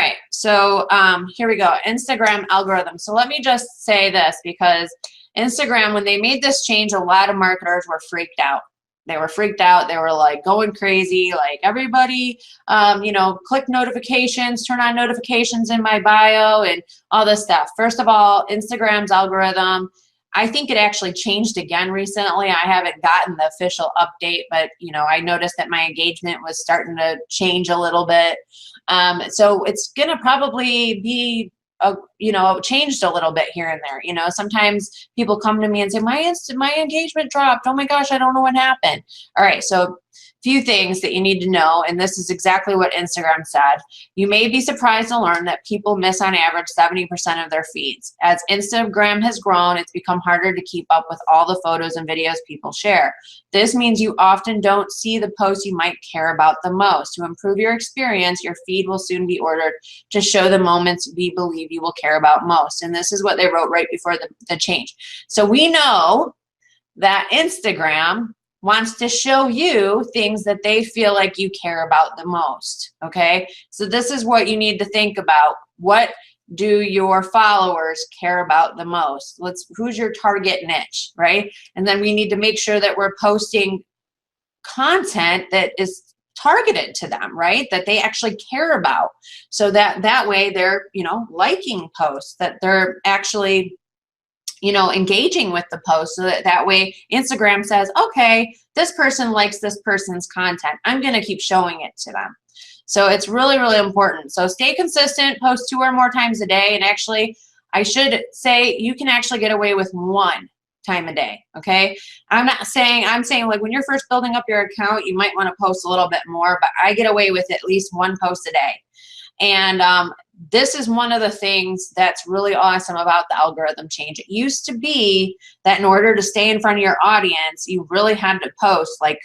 right, so here we go, Instagram algorithm. So let me just say this, because Instagram, when they made this change, a lot of marketers were freaked out. They were freaked out. They were like going crazy, like everybody, you know, click notifications, turn on notifications in my bio and all this stuff. First of all, Instagram's algorithm, I think it actually changed again recently. I haven't gotten the official update, but you know, I noticed that my engagement was starting to change a little bit. So it's gonna probably be you know, changed a little bit here and there. You know, sometimes people come to me and say, my engagement dropped. Oh my gosh, I don't know what happened. All right, so few things that you need to know, and this is exactly what Instagram said. You may be surprised to learn that people miss on average 70% of their feeds. As Instagram has grown, it's become harder to keep up with all the photos and videos people share. This means you often don't see the posts you might care about the most. To improve your experience, your feed will soon be ordered to show the moments we believe you will care about most. And this is what they wrote right before the change. So we know that Instagram wants to show you things that they feel like you care about the most, okay? So this is what you need to think about. What do your followers care about the most? Who's your target niche, right? And then we need to make sure that we're posting content that is targeted to them, right? That they actually care about. So that way they're, you know, liking posts, that they're actually, you know, engaging with the post, so that way Instagram says, okay, this person likes this person's content. I'm going to keep showing it to them. So it's really, really important. So stay consistent, post 2 or more times a day. And actually, I should say you can actually get away with 1 time a day, okay? I'm saying like when you're first building up your account, you might want to post a little bit more, but I get away with at least 1 post a day. And this is one of the things that's really awesome about the algorithm change. It used to be that in order to stay in front of your audience, you really had to post like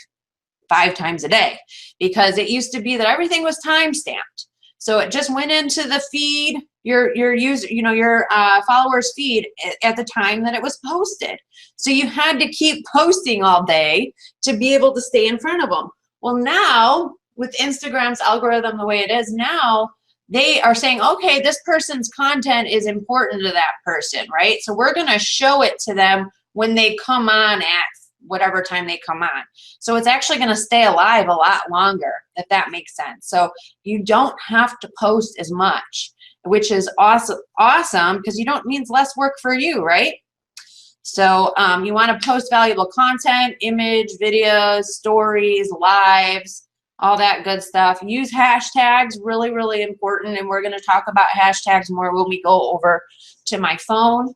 5 times a day, because it used to be that everything was time stamped. So it just went into the feed, your user, you know, your followers feed at the time that it was posted. So you had to keep posting all day to be able to stay in front of them. Well, now with Instagram's algorithm the way it is now, they are saying, okay, this person's content is important to that person, right? So we're going to show it to them when they come on at whatever time they come on. So it's actually going to stay alive a lot longer, if that makes sense. So you don't have to post as much, which is awesome because you don't means less work for you, right? So you want to post valuable content, image, videos, stories, lives, all that good stuff. Use hashtags, really, really important. And we're going to talk about hashtags more when we go over to my phone.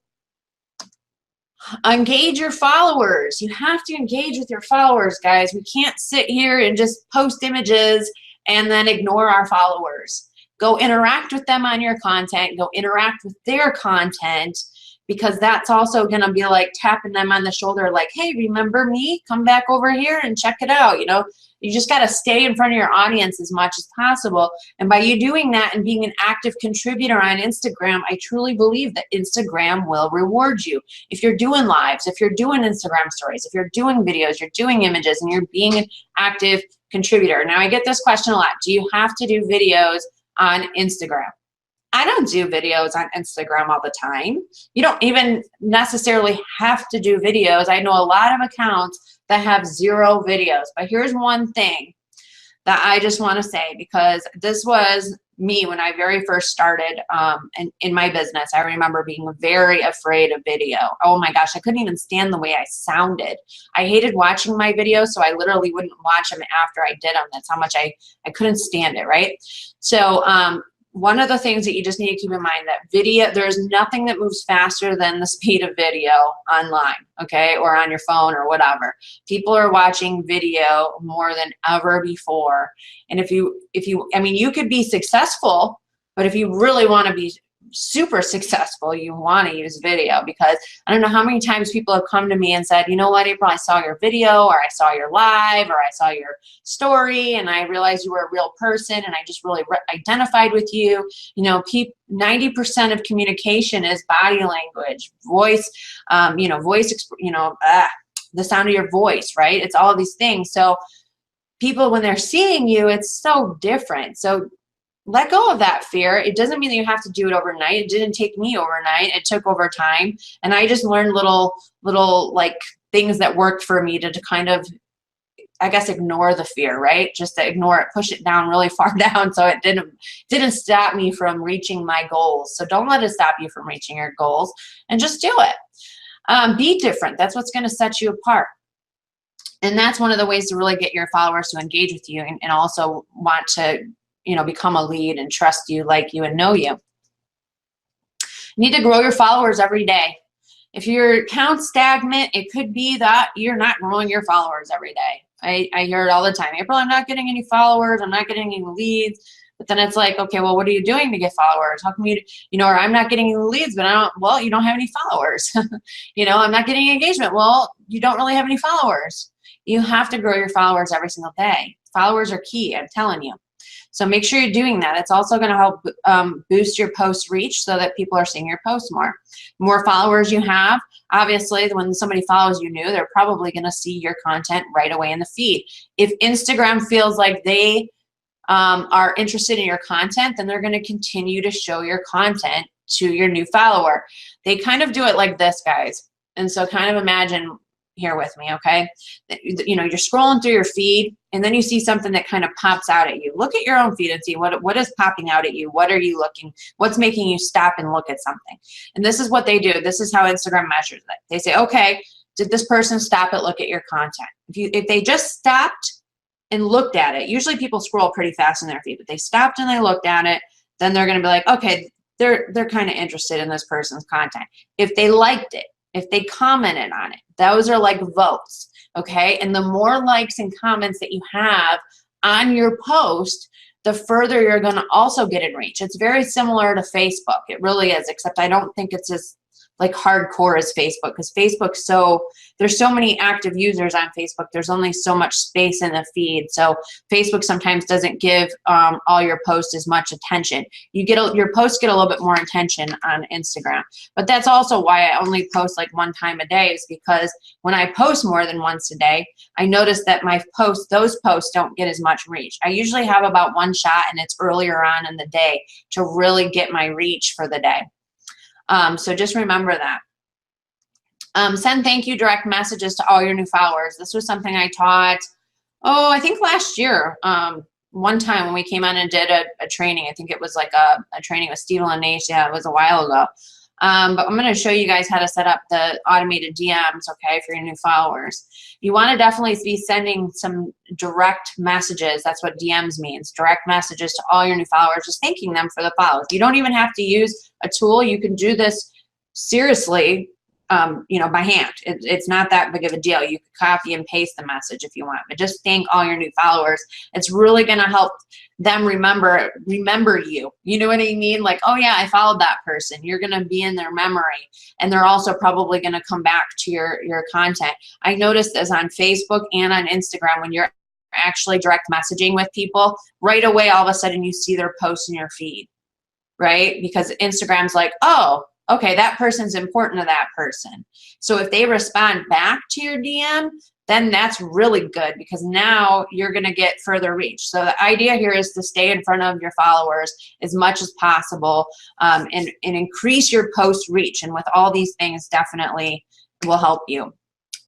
Engage your followers. You have to engage with your followers, guys. We can't sit here and just post images and then ignore our followers. Go interact with them on your content. Go interact with their content, because that's also going to be like tapping them on the shoulder like, hey, remember me? Come back over here and check it out. You know, you just got to stay in front of your audience as much as possible. And by you doing that and being an active contributor on Instagram, I truly believe that Instagram will reward you. If you're doing lives, if you're doing Instagram stories, if you're doing videos, you're doing images, and you're being an active contributor. Now, I get this question a lot. Do you have to do videos on Instagram? I don't do videos on Instagram all the time. You don't even necessarily have to do videos. I know a lot of accounts that have 0 videos. But here's one thing that I just want to say, because this was me when I very first started in my business. I remember being very afraid of video. Oh my gosh, I couldn't even stand the way I sounded. I hated watching my videos, so I literally wouldn't watch them after I did them. That's how much I couldn't stand it, right? So one of the things that you just need to keep in mind, that video, there's nothing that moves faster than the speed of video online, okay, or on your phone or whatever. People are watching video more than ever before. And if you, I mean, you could be successful, but if you really want to be super successful, you want to use video, because I don't know how many times people have come to me and said, you know what, April, I saw your video, or I saw your live, or I saw your story, and I realized you were a real person, and I just really identified with you. You know, 90% of communication is body language, voice, you know, the sound of your voice, right? It's all of these things. So people, when they're seeing you, it's so different. So let go of that fear. It doesn't mean that you have to do it overnight. It didn't take me overnight. It took over time. And I just learned little like things that worked for me to kind of, I guess, ignore the fear, right? Just to ignore it, push it down really far down so it didn't stop me from reaching my goals. So don't let it stop you from reaching your goals, and just do it. Be different. That's what's going to set you apart. And that's one of the ways to really get your followers to engage with you and also want to, you know, become a lead and trust you, like you, and know you. You need to grow your followers every day. If your account's stagnant, it could be that you're not growing your followers every day. I hear it all the time. April, I'm not getting any followers. I'm not getting any leads. But then it's like, okay, well, what are you doing to get followers? How come you know, or I'm not getting any leads, but well, you don't have any followers. You know, I'm not getting engagement. Well, you don't really have any followers. You have to grow your followers every single day. Followers are key, I'm telling you. So make sure you're doing that. It's also going to help boost your post reach so that people are seeing your posts more. More followers you have, obviously, when somebody follows you new, they're probably going to see your content right away in the feed. If Instagram feels like they are interested in your content, then they're going to continue to show your content to your new follower. They kind of do it like this, guys. And so kind of imagine here with me, okay? You know, you're scrolling through your feed, and then you see something that kind of pops out at you. Look at your own feed and see what is popping out at you. What are you looking? What's making you stop and look at something? And this is what they do. This is how Instagram measures it. They say, okay, did this person stop and look at your content? If they just stopped and looked at it, usually people scroll pretty fast in their feed, but they stopped and they looked at it, then they're going to be like, okay, they're kind of interested in this person's content. If they liked it, if they commented on it, those are like votes, okay? And the more likes and comments that you have on your post, the further you're going to also get in reach. It's very similar to Facebook. It really is, except I don't think it's as like hardcore as Facebook, because Facebook's there's so many active users on Facebook. There's only so much space in the feed. So Facebook sometimes doesn't give all your posts as much attention. Your posts get a little bit more attention on Instagram. But that's also why I only post like one time a day, is because when I post more than once a day, I notice that those posts don't get as much reach. I usually have about one shot, and it's earlier on in the day to really get my reach for the day. So just remember that. Send thank you direct messages to all your new followers. This was something I taught, I think last year, one time when we came on and did a training. I think it was like a training with Steve Lanace. Yeah, it was a while ago. But I'm going to show you guys how to set up the automated DMs, okay, for your new followers. You want to definitely be sending some direct messages. That's what DMs means, direct messages to all your new followers, just thanking them for the follows. You don't even have to use a tool. You can do this seriously, by hand. It's not that big of a deal. You can copy and paste the message if you want, but just thank all your new followers. It's really going to help them remember you. You know what I mean? Like, oh yeah, I followed that person. You're going to be in their memory, and they're also probably going to come back to your content. I noticed this on Facebook and on Instagram. When you're actually direct messaging with people, right away, all of a sudden you see their posts in your feed, right? Because Instagram's like, oh, okay, that person's important to that person. So if they respond back to your DM, then that's really good, because now you're going to get further reach. So the idea here is to stay in front of your followers as much as possible, and increase your post reach. And with all these things, definitely will help you.